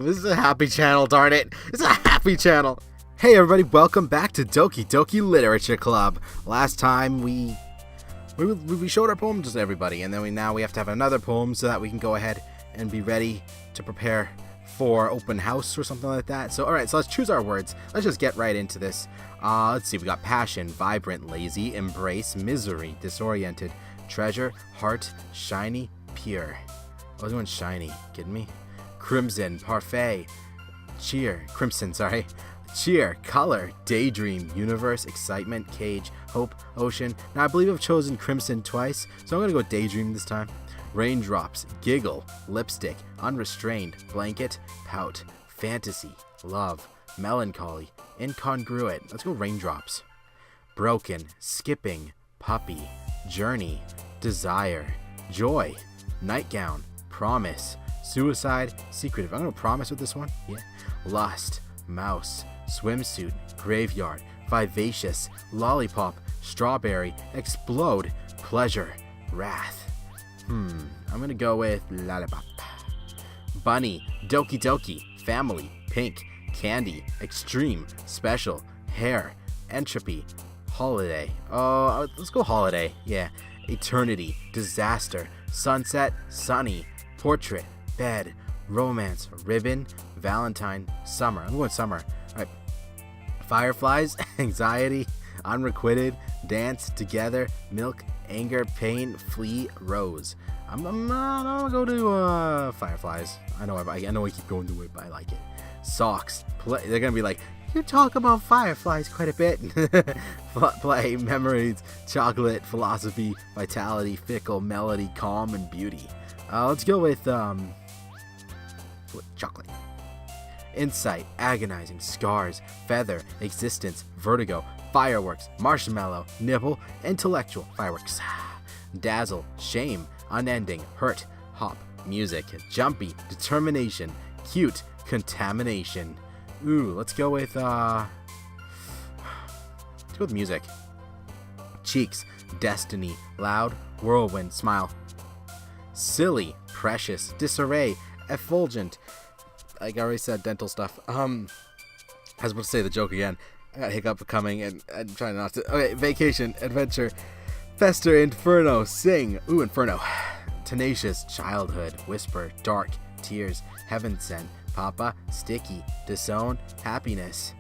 This is a happy channel, darn it. It's a happy channel. Hey everybody, welcome back to Doki Doki Literature Club. Last time we showed our poems to everybody, and then now we have to have another poem so that we can go ahead and be ready to prepare for open house or something like that. So alright, so let's choose our words. Let's just get right into this. Let's see, we got passion, vibrant, lazy, embrace, misery, disoriented, treasure, heart, shiny, pure. I was doing shiny, kidding me? Crimson, parfait, crimson, cheer, color, daydream, universe, excitement, cage, hope, ocean. Now I believe I've chosen crimson twice, so I'm gonna go daydream this time. Raindrops, giggle, lipstick, unrestrained, blanket, pout, fantasy, love, melancholy, incongruent. Let's go raindrops. Broken, skipping, puppy, journey, desire, joy, nightgown, promise, suicide, secretive. I'm gonna promise with this one. Yeah. Lust, mouse, swimsuit, graveyard, vivacious, lollipop, strawberry, explode, pleasure, wrath. I'm gonna go with lollipop. Bunny, Doki Doki, family, pink, candy, extreme, special, hair, entropy, holiday. Oh, let's go holiday. Yeah. Eternity, disaster, sunset, sunny, portrait, bed, romance, ribbon, Valentine, summer. I'm going summer. Alright. Fireflies, anxiety, unrequited, dance, together, milk, anger, pain, flee, rose. I'm gonna go to fireflies. I know I keep going to it, but I like it. Socks. They're gonna be like, you talk about fireflies quite a bit. Play, memories, chocolate, philosophy, vitality, fickle, melody, calm, and beauty. Let's go with chocolate. Insight, agonizing, scars, feather, existence, vertigo, fireworks, marshmallow, nibble, intellectual, fireworks. Dazzle, shame, unending, hurt, hop, music, jumpy, determination, cute, contamination. Ooh, let's go with music. Cheeks, destiny, loud, whirlwind, smile. Silly, precious, disarray, effulgent. Like I already said, dental stuff. I was about to say the joke again. I got a hiccup coming, and I'm trying not to. Okay, vacation, adventure, fester, inferno, sing. Ooh, inferno. Tenacious, childhood, whisper, dark, tears, heaven sent, papa, sticky, disown, happiness.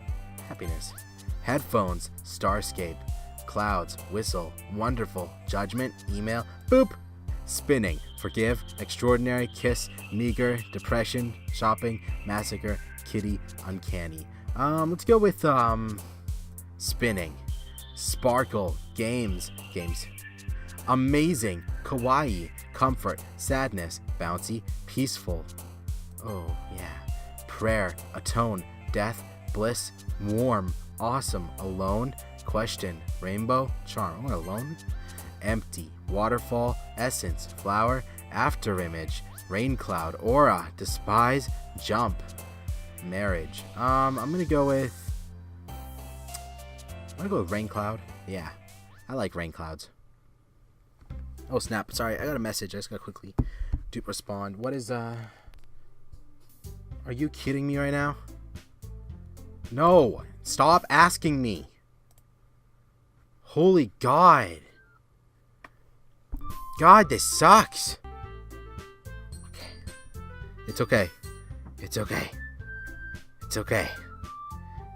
Headphones, starscape, clouds, whistle, wonderful, judgment, email, boop. Spinning, forgive, extraordinary, kiss, meager, depression, shopping, massacre, kitty, uncanny. Let's go with spinning. Sparkle, games, amazing, kawaii, comfort, sadness, bouncy, peaceful. Oh yeah. Prayer, atone, death, bliss, warm, awesome, alone, question, rainbow, charm. I'm alone. Empty, waterfall, essence, flower, afterimage, rain cloud, aura, despise, jump, marriage. I'm gonna go with rain cloud. Yeah, I like rain clouds. Oh snap! Sorry, I got a message. I just gotta quickly respond. What is Are you kidding me right now? No! Stop asking me. Holy God. God, this sucks. Okay. It's okay.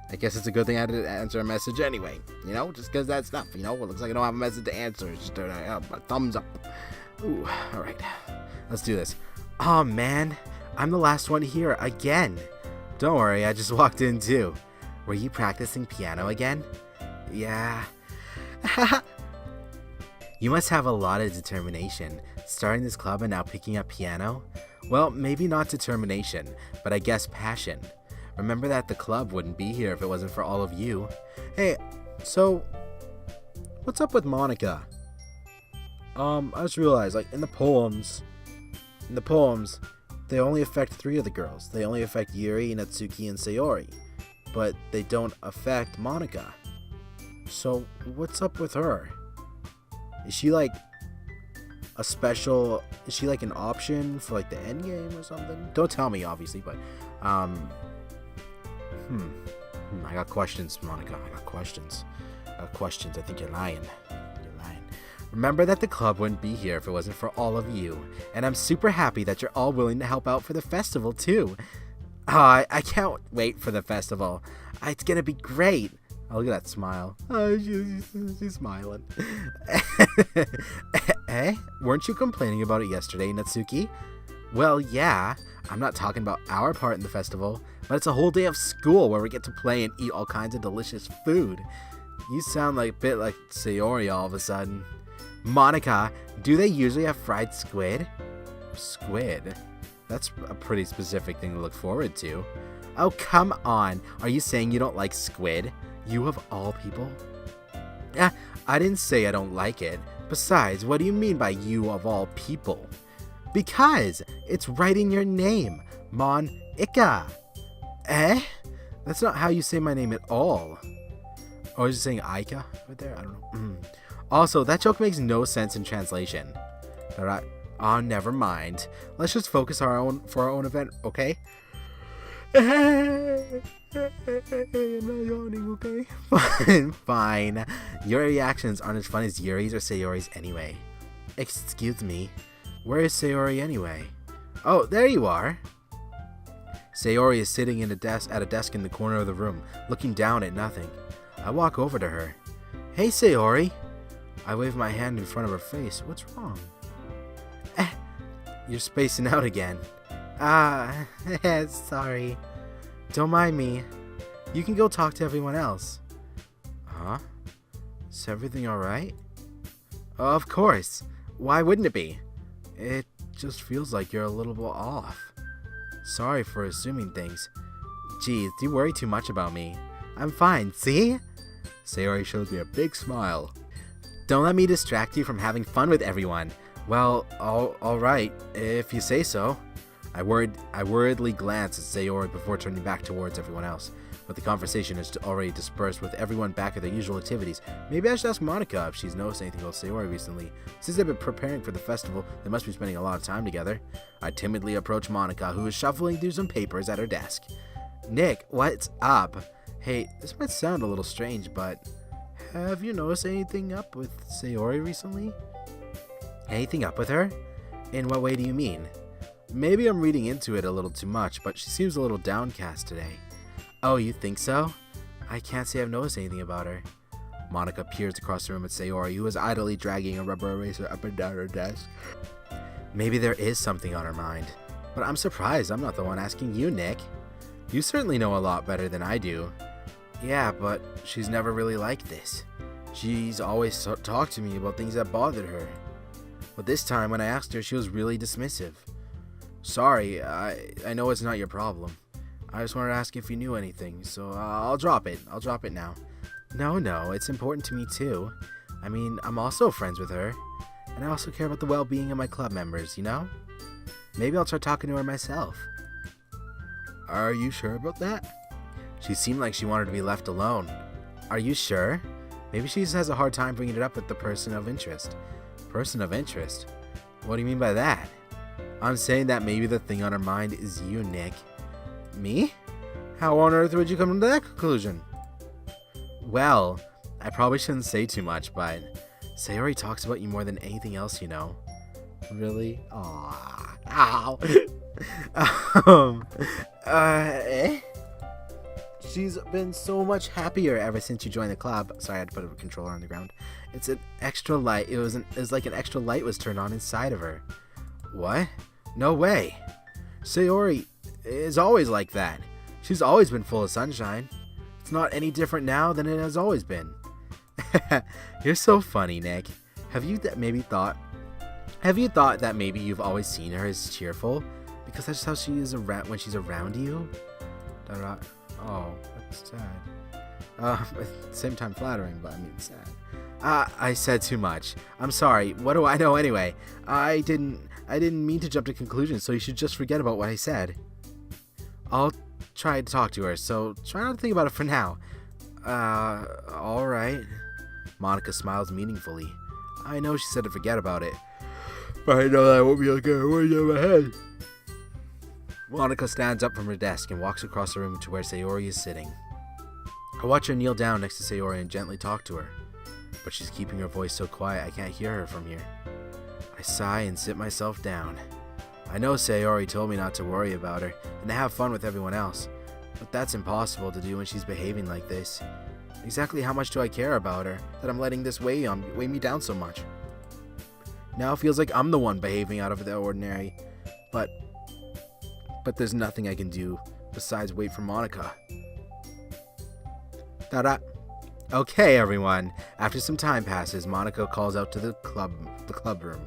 I guess it's a good thing I didn't answer a message anyway. You know, just because that stuff. You know, it looks like I don't have a message to answer. It's just a thumbs up. Ooh, alright. Let's do this. Oh man, I'm the last one here again. Don't worry, I just walked in too. Were you practicing piano again? Yeah. You must have a lot of determination, starting this club and now picking up piano. Well, maybe not determination, but I guess passion. Remember that the club wouldn't be here if it wasn't for all of you. Hey, so, what's up with Monica? I just realized, like, in the poems, they only affect 3 of the girls. They only affect Yuri, Natsuki, and Sayori. But they don't affect Monica. So, what's up with her? Is she like a special, is she like an option for like the end game or something? Don't tell me obviously, but I got questions, Monica. I got questions. I think you're lying. Remember that the club wouldn't be here if it wasn't for all of you. And I'm super happy that you're all willing to help out for the festival, too. I can't wait for the festival. It's gonna be great. Oh, look at that smile. Oh, she's smiling. Eh? Weren't you complaining about it yesterday, Natsuki? Well, yeah. I'm not talking about our part in the festival, but it's a whole day of school where we get to play and eat all kinds of delicious food. You sound like a bit like Sayori all of a sudden. Monica, do they usually have fried squid? Squid? That's a pretty specific thing to look forward to. Oh, come on. Are you saying you don't like squid? You of all people? I didn't say I don't like it. Besides, what do you mean by you of all people? Because it's right in your name, Mon-Ika. Eh? That's not how you say my name at all. Or is it saying Aika right there? I don't know. Also, that joke makes no sense in translation. Alright. Oh, never mind. Let's just focus for our own event, okay? I'm not yawning, okay? Fine. Your reactions aren't as fun as Yuri's or Sayori's anyway. Excuse me. Where is Sayori anyway? Oh, there you are. Sayori is sitting at a desk in the corner of the room, looking down at nothing. I walk over to her. Hey, Sayori. I wave my hand in front of her face. What's wrong? You're spacing out again. Sorry. Don't mind me. You can go talk to everyone else. Huh? Is everything alright? Of course. Why wouldn't it be? It just feels like you're a little bit off. Sorry for assuming things. Geez, you worry too much about me. I'm fine, see? Sayori shows me a big smile. Don't let me distract you from having fun with everyone. Well, alright, if you say so. I worriedly glance at Sayori before turning back towards everyone else, but the conversation is already dispersed with everyone back at their usual activities. Maybe I should ask Monica if she's noticed anything about Sayori recently. Since they've been preparing for the festival, they must be spending a lot of time together. I timidly approach Monica, who is shuffling through some papers at her desk. Nick, what's up? Hey, this might sound a little strange, but have you noticed anything up with Sayori recently? Anything up with her? In what way do you mean? Maybe I'm reading into it a little too much, but she seems a little downcast today. Oh, you think so? I can't say I've noticed anything about her. Monica peers across the room at Sayori, who is idly dragging a rubber eraser up and down her desk. Maybe there is something on her mind. But I'm surprised I'm not the one asking you, Nick. You certainly know a lot better than I do. Yeah, but she's never really like this. She's always talked to me about things that bothered her. But this time, when I asked her, she was really dismissive. Sorry, I know it's not your problem. I just wanted to ask if you knew anything, so I'll drop it. I'll drop it now. No, it's important to me too. I mean, I'm also friends with her. And I also care about the well-being of my club members, you know? Maybe I'll try talking to her myself. Are you sure about that? She seemed like she wanted to be left alone. Are you sure? Maybe she just has a hard time bringing it up with the person of interest. Person of interest? What do you mean by that? I'm saying that maybe the thing on her mind is you, Nick. Me? How on earth would you come to that conclusion? Well, I probably shouldn't say too much, but Sayori talks about you more than anything else, you know. Really? Aww. Ow. She's been so much happier ever since you joined the club. Sorry, I had to put a controller on the ground. It's an extra light. It was like an extra light was turned on inside of her. What? No way. Sayori is always like that. She's always been full of sunshine. It's not any different now than it has always been. You're so funny, Nick. Have you thought that maybe you've always seen her as cheerful? Because that's how she is when she's around you? Oh, that's sad. At the same time flattering, but I mean sad. I said too much. I'm sorry. What do I know anyway? I didn't mean to jump to conclusions, so you should just forget about what I said. I'll try to talk to her, so try not to think about it for now. Alright. Monica smiles meaningfully. I know she said to forget about it, but I know that won't be a good word in my head. Monica stands up from her desk and walks across the room to where Sayori is sitting. I watch her kneel down next to Sayori and gently talk to her, but she's keeping her voice so quiet I can't hear her from here. I sigh and sit myself down. I know Sayori told me not to worry about her and to have fun with everyone else, but that's impossible to do when she's behaving like this. Exactly how much do I care about her that I'm letting this weigh me down so much? Now it feels like I'm the one behaving out of the ordinary, but there's nothing I can do besides wait for Monica. Ta-da! Okay, everyone. After some time passes, Monica calls out to the club room.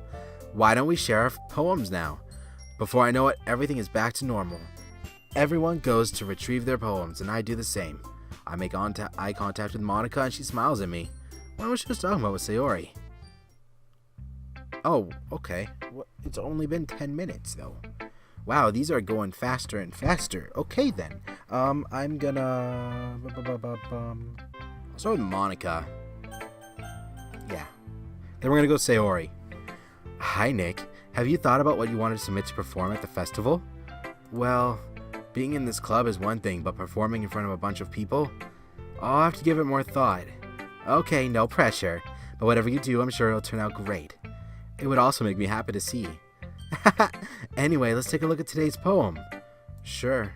Why don't we share our poems now? Before I know it, everything is back to normal. Everyone goes to retrieve their poems, and I do the same. I make eye contact with Monica, and she smiles at me. What was she just talking about with Sayori? Oh, okay. It's only been 10 minutes, though. Wow, these are going faster and faster. Okay, then. I'm gonna... I'll start with Monica. Yeah. Then we're gonna go Sayori. Hi, Nick. Have you thought about what you wanted to submit to perform at the festival? Well, being in this club is one thing, but performing in front of a bunch of people? I'll have to give it more thought. Okay, no pressure. But whatever you do, I'm sure it'll turn out great. It would also make me happy to see. Anyway, let's take a look at today's poem. Sure.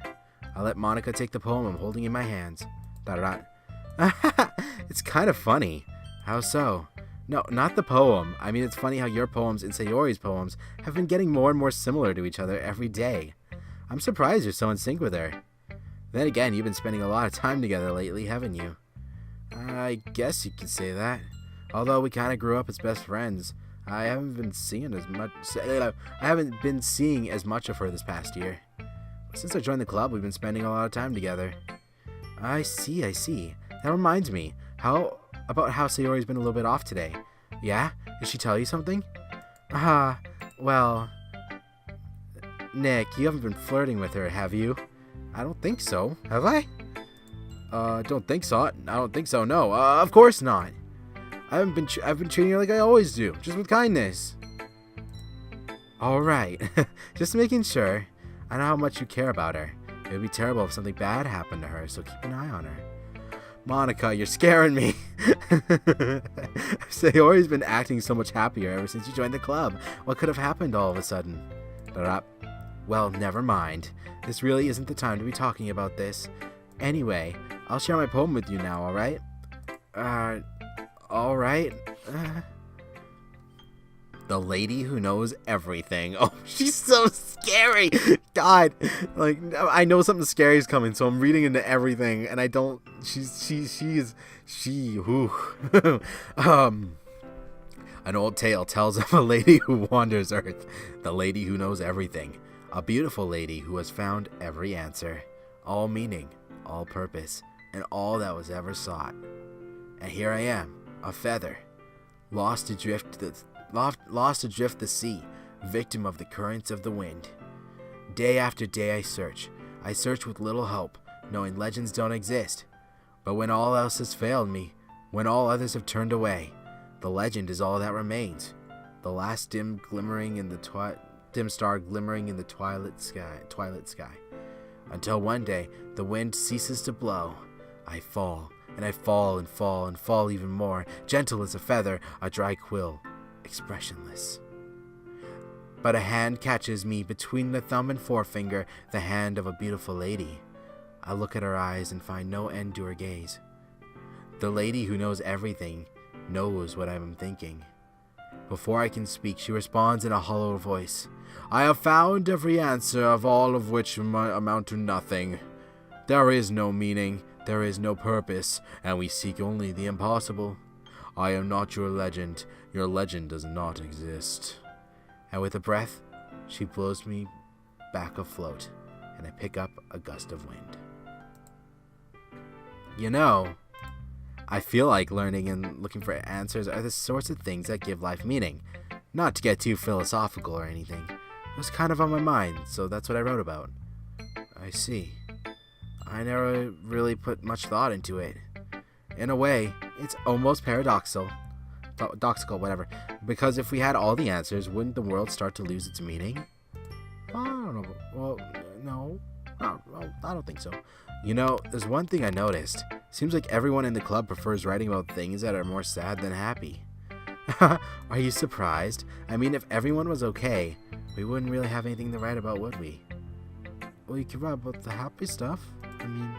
I'll let Monica take the poem I'm holding in my hands. It's kind of funny. How so? No, not the poem. I mean, it's funny how your poems and Sayori's poems have been getting more and more similar to each other every day. I'm surprised you're so in sync with her. Then again, you've been spending a lot of time together lately, haven't you? I guess you could say that. Although we kind of grew up as best friends, I haven't been seeing as much of her this past year. Since I joined the club, we've been spending a lot of time together. I see. That reminds me. How about how Sayori's been a little bit off today? Yeah? Did she tell you something? Well... Nick, you haven't been flirting with her, have you? I don't think so. Have I? Don't think so. I don't think so, no. Of course not. I've been treating her like I always do, just with kindness. Alright. Just making sure. I know how much you care about her. It would be terrible if something bad happened to her, so keep an eye on her. Monica, you're scaring me. Sayori's been acting so much happier ever since you joined the club. What could have happened all of a sudden? Well, never mind. This really isn't the time to be talking about this. Anyway, I'll share my poem with you now, alright? Alright. The lady who knows everything. Oh, she's so scary. God, like, I know something scary is coming, so I'm reading into everything, and I don't. An old tale tells of a lady who wanders Earth, the lady who knows everything, a beautiful lady who has found every answer, all meaning, all purpose, and all that was ever sought. And here I am, a feather, lost adrift the sea, victim of the currents of the wind. Day after day I search with little hope, knowing legends don't exist. But when all else has failed me, when all others have turned away, the legend is all that remains, the last dim star glimmering in the twilight sky. Until one day the wind ceases to blow, I fall, and I fall and fall and fall even more, gentle as a feather, a dry quill, expressionless. But a hand catches me between the thumb and forefinger, the hand of a beautiful lady. I look at her eyes and find no end to her gaze. The lady who knows everything knows what I am thinking. Before I can speak, she responds in a hollow voice. I have found every answer, of all of which amount to nothing. There is no meaning, there is no purpose, and we seek only the impossible. I am not your legend does not exist. And with a breath, she blows me back afloat, and I pick up a gust of wind. You know, I feel like learning and looking for answers are the sorts of things that give life meaning. Not to get too philosophical or anything. It was kind of on my mind, so that's what I wrote about. I see. I never really put much thought into it. In a way, it's almost paradoxical, because if we had all the answers, wouldn't the world start to lose its meaning? I don't know. Well, No, I don't think so. You know, there's one thing I noticed. Seems like everyone in the club prefers writing about things that are more sad than happy. Are you surprised? I mean, if everyone was okay, we wouldn't really have anything to write about, would we? Well, you could write about the happy stuff. I mean,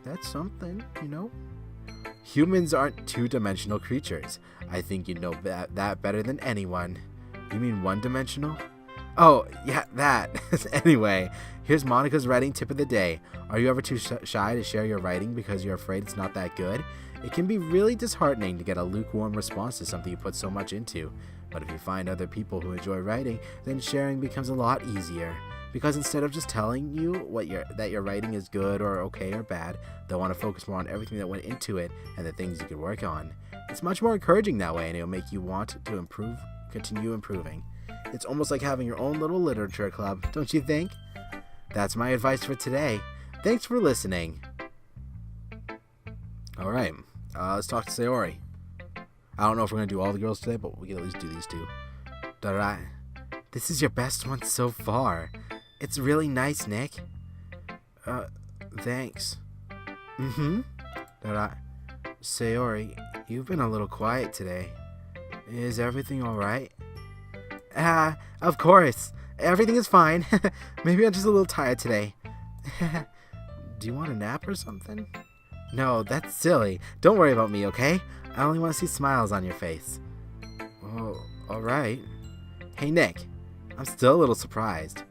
that's something, you know? Humans aren't two-dimensional creatures. I think you know that better than anyone. You mean one-dimensional? Oh, yeah, that. Anyway, here's Monica's writing tip of the day. Are you ever too shy to share your writing because you're afraid it's not that good? It can be really disheartening to get a lukewarm response to something you put so much into. But if you find other people who enjoy writing, then sharing becomes a lot easier. Because instead of just telling you that your writing is good or okay or bad, they'll want to focus more on everything that went into it and the things you could work on. It's much more encouraging that way, and it'll make you want to continue improving. It's almost like having your own little literature club, don't you think? That's my advice for today. Thanks for listening. Alright, let's talk to Sayori. I don't know if we're going to do all the girls today, but we can at least do these two. Alright. This is your best one so far. It's really nice, Nick. Thanks. Alright. Sayori, you've been a little quiet today. Is everything alright? Of course. Everything is fine. Maybe I'm just a little tired today. Do you want a nap or something? No, that's silly. Don't worry about me, okay? I only want to see smiles on your face. Oh, alright. Hey, Nick. I'm still a little surprised.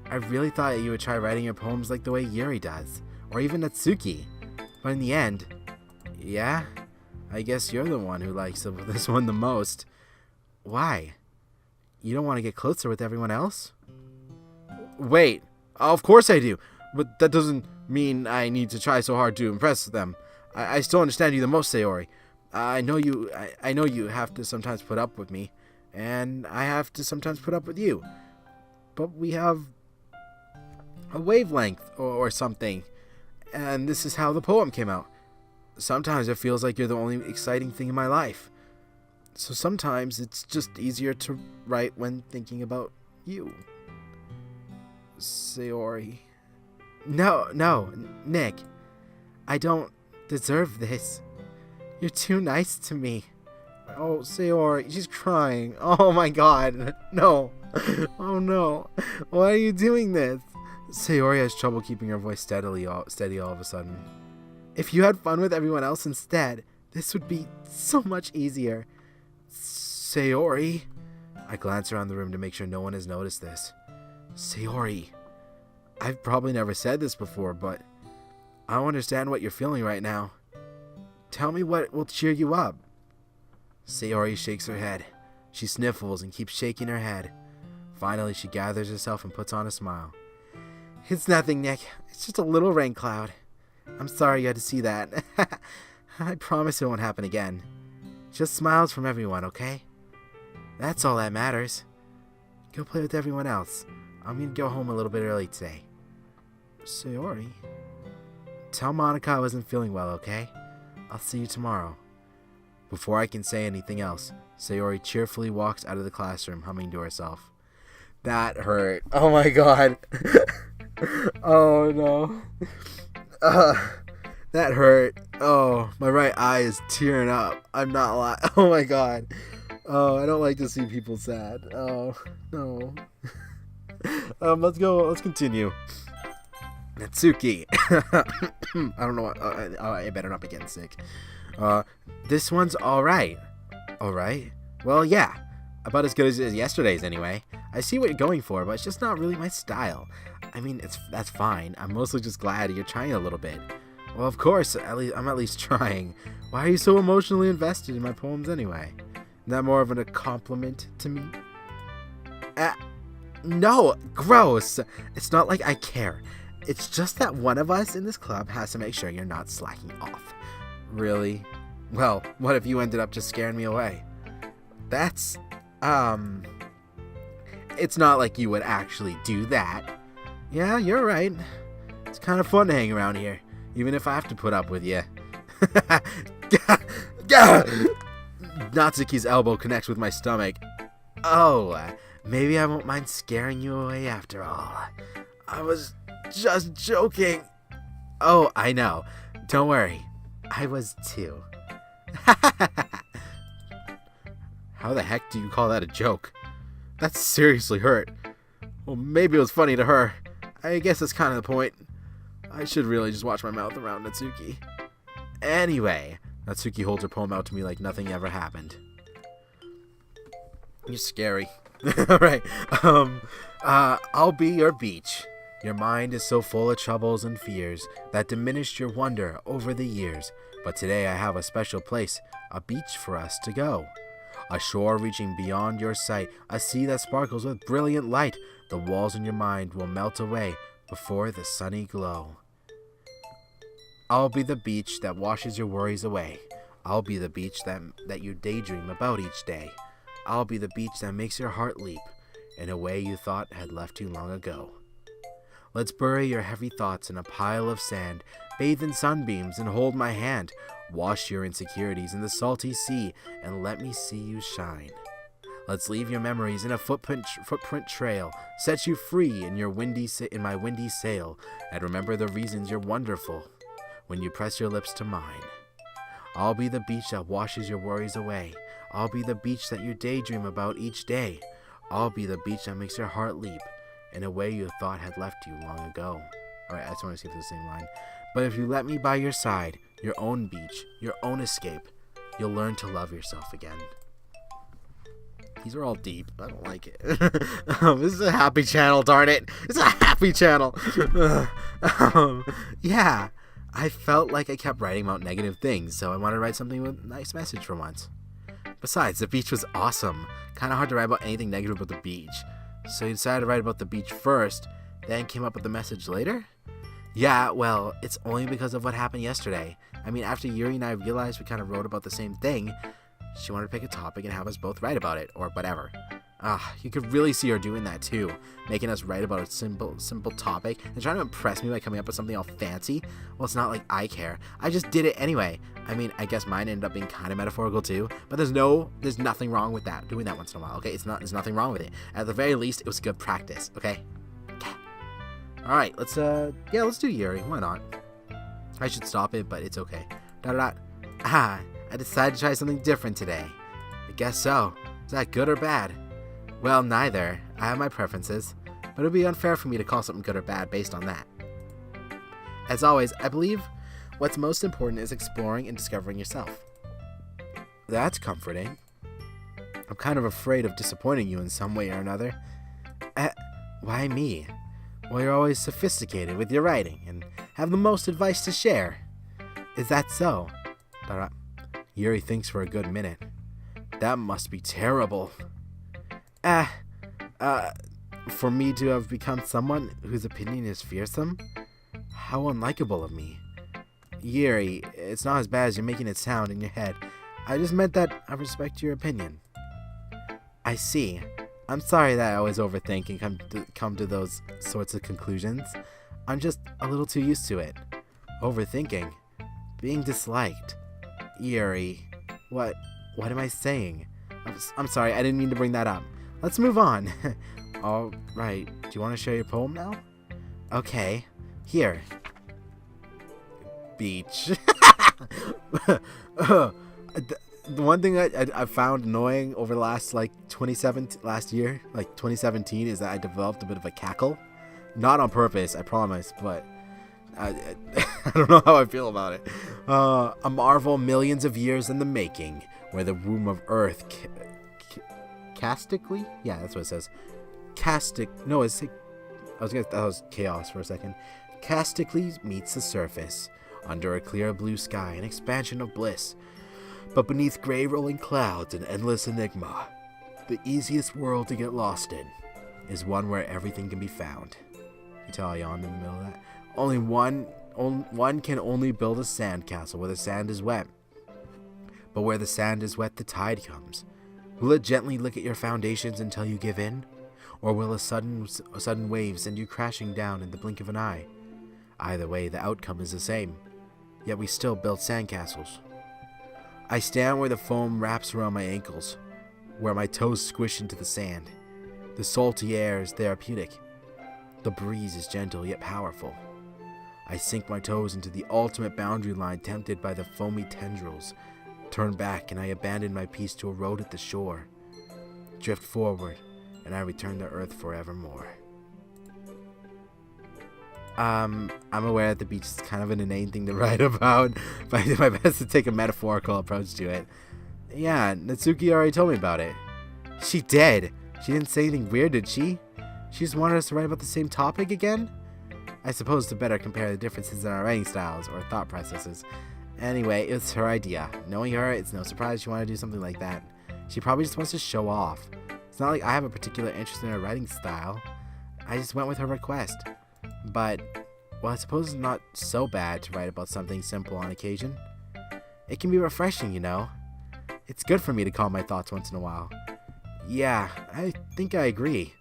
I really thought you would try writing your poems like the way Yuri does, or even Natsuki. But in the end, yeah, I guess you're the one who likes this one the most. Why? You don't want to get closer with everyone else? Wait, of course I do, but that doesn't mean I need to try so hard to impress them. I still understand you the most, Sayori. I know you have to sometimes put up with me, and I have to sometimes put up with you. But we have a wavelength or something, and this is how the poem came out. Sometimes it feels like you're the only exciting thing in my life. So sometimes it's just easier to write when thinking about you. Sayori. No, Nick. I don't deserve this. You're too nice to me. Oh, Sayori, she's crying. Oh my god, no. Oh no. Why are you doing this? Sayori has trouble keeping her voice steady all of a sudden. If you had fun with everyone else instead, this would be so much easier. Sayori. I glance around the room to make sure no one has noticed this. Sayori. I've probably never said this before, but I don't understand what you're feeling right now. Tell me what will cheer you up. Sayori shakes her head. She sniffles and keeps shaking her head. Finally, she gathers herself and puts on a smile. It's nothing, Nick. It's just a little rain cloud. I'm sorry you had to see that. I promise it won't happen again. Just smiles from everyone, okay? That's all that matters. Go play with everyone else. I'm gonna go home a little bit early today. Sayori. Tell Monica I wasn't feeling well, okay? I'll see you tomorrow. Before I can say anything else, Sayori cheerfully walks out of the classroom, humming to herself. That hurt. Oh my god. Oh no. That hurt. Oh, my right eye is tearing up. I'm not lying. Oh my god. Oh, I don't like to see people sad. Oh, no. Let's continue. Natsuki. I don't know what. I better not be getting sick. This one's alright. Alright? Well, yeah. About as good as yesterday's, anyway. I see what you're going for, but it's just not really my style. I mean, that's fine. I'm mostly just glad you're trying a little bit. Well, of course, I'm at least trying. Why are you so emotionally invested in my poems anyway? Isn't that more of a compliment to me? No, gross. It's not like I care. It's just that one of us in this club has to make sure you're not slacking off. Really? Well, what if you ended up just scaring me away? That's, it's not like you would actually do that. Yeah, you're right. It's kind of fun to hang around here, even if I have to put up with you. Natsuki's elbow connects with my stomach. Oh, maybe I won't mind scaring you away after all. I was just joking. Oh, I know. Don't worry. I was too. How the heck do you call that a joke? That seriously hurt. Well, maybe it was funny to her. I guess that's kind of the point. I should really just watch my mouth around Natsuki. Anyway, Natsuki holds her poem out to me like nothing ever happened. You're scary. Alright, I'll be your beach. Your mind is so full of troubles and fears that diminished your wonder over the years. But today I have a special place, a beach for us to go. A shore reaching beyond your sight, a sea that sparkles with brilliant light. The walls in your mind will melt away before the sunny glow. I'll be the beach that washes your worries away. I'll be the beach that you daydream about each day. I'll be the beach that makes your heart leap in a way you thought had left you long ago. Let's bury your heavy thoughts in a pile of sand, bathe in sunbeams and hold my hand. Wash your insecurities in the salty sea and let me see you shine. Let's leave your memories in a footprint trail, set you free in my windy sail, and remember the reasons you're wonderful when you press your lips to mine. I'll be the beach that washes your worries away. I'll be the beach that you daydream about each day. I'll be the beach that makes your heart leap in a way you thought had left you long ago. Alright, I just want to see if it's the same line. But if you let me by your side, your own beach, your own escape, you'll learn to love yourself again. These are all deep. I don't like it. This is a happy channel, darn it. It's a happy channel. Yeah, I felt like I kept writing about negative things, so I wanted to write something with a nice message for once. Besides, the beach was awesome. Kind of hard to write about anything negative about the beach. So you decided to write about the beach first, then came up with the message later? Yeah, well, it's only because of what happened yesterday. I mean, after Yuri and I realized we kind of wrote about the same thing, she wanted to pick a topic and have us both write about it, or whatever. You could really see her doing that too, making us write about a simple topic and trying to impress me by coming up with something all fancy. Well, it's not like I care. I just did it anyway. I mean, I guess mine ended up being kind of metaphorical too, but there's nothing wrong with that. Doing that once in a while, okay? There's nothing wrong with it. At the very least, it was good practice, okay? All right, let's do Yuri. Why not? I should stop it, but it's okay. I decided to try something different today. I guess so. Is that good or bad? Well, neither. I have my preferences, but it would be unfair for me to call something good or bad based on that. As always, I believe what's most important is exploring and discovering yourself. That's comforting. I'm kind of afraid of disappointing you in some way or another. Why me? Well, you're always sophisticated with your writing and have the most advice to share. Is that so? Yuri thinks for a good minute. That must be terrible. For me to have become someone whose opinion is fearsome? How unlikable of me. Yuri, it's not as bad as you're making it sound in your head. I just meant that I respect your opinion. I see. I'm sorry that I always overthink and come to those sorts of conclusions. I'm just a little too used to it. Overthinking. Being disliked. Yuri. What am I saying? I'm sorry, I didn't mean to bring that up. Let's move on. Alright, do you want to share your poem now? Okay, here. Beach. The one thing I found annoying over the last, last year, 2017, is that I developed a bit of a cackle. Not on purpose, I promise, but I don't know how I feel about it. A marvel millions of years in the making, where the womb of Earth castically? Yeah, that's what it says. No, that was chaos for a second. Castically meets the surface, under a clear blue sky, an expansion of bliss. But beneath gray rolling clouds, an endless enigma. The easiest world to get lost in is one where everything can be found. You tell I yawned in the middle of that. One can only build a sandcastle where the sand is wet. But where the sand is wet, the tide comes. Will it gently lick at your foundations until you give in? Or will a sudden wave send you crashing down in the blink of an eye? Either way, the outcome is the same. Yet we still build sandcastles. I stand where the foam wraps around my ankles, where my toes squish into the sand. The salty air is therapeutic. The breeze is gentle yet powerful. I sink my toes into the ultimate boundary line, tempted by the foamy tendrils. Turn back, and I abandon my piece to erode at the shore. Drift forward, and I return to Earth forevermore. I'm aware that the beach is kind of an inane thing to write about, but I did my best to take a metaphorical approach to it. Yeah, Natsuki already told me about it. She did. She didn't say anything weird, did she? She just wanted us to write about the same topic again? I suppose to better compare the differences in our writing styles or thought processes. Anyway, it's her idea. Knowing her, it's no surprise she wanted to do something like that. She probably just wants to show off. It's not like I have a particular interest in her writing style. I just went with her request. But, well, I suppose it's not so bad to write about something simple on occasion. It can be refreshing, you know. It's good for me to calm my thoughts once in a while. Yeah, I think I agree.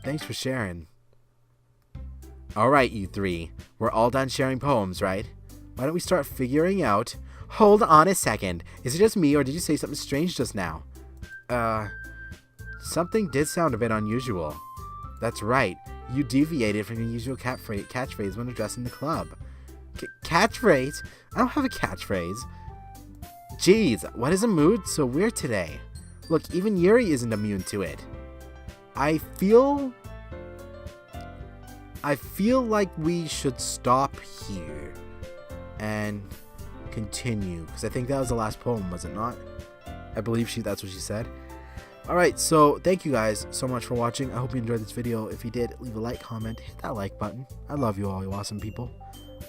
Thanks for sharing. Alright, you three. We're all done sharing poems, right? Why don't we start figuring out... Hold on a second. Is it just me, or did you say something strange just now? Something did sound a bit unusual. That's right. You deviated from your usual catchphrase when addressing the club. Catchphrase? I don't have a catchphrase. Jeez, what is the mood so weird today? Look, even Yuri isn't immune to it. I feel like we should stop here and continue, because I think that was the last poem, was it not? I believe that's what she said. Alright, so thank you guys so much for watching. I hope you enjoyed this video. If you did, leave a like, comment, hit that like button. I love you all, you awesome people.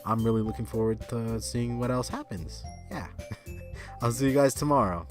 I'm really looking forward to seeing what else happens. Yeah. I'll see you guys tomorrow.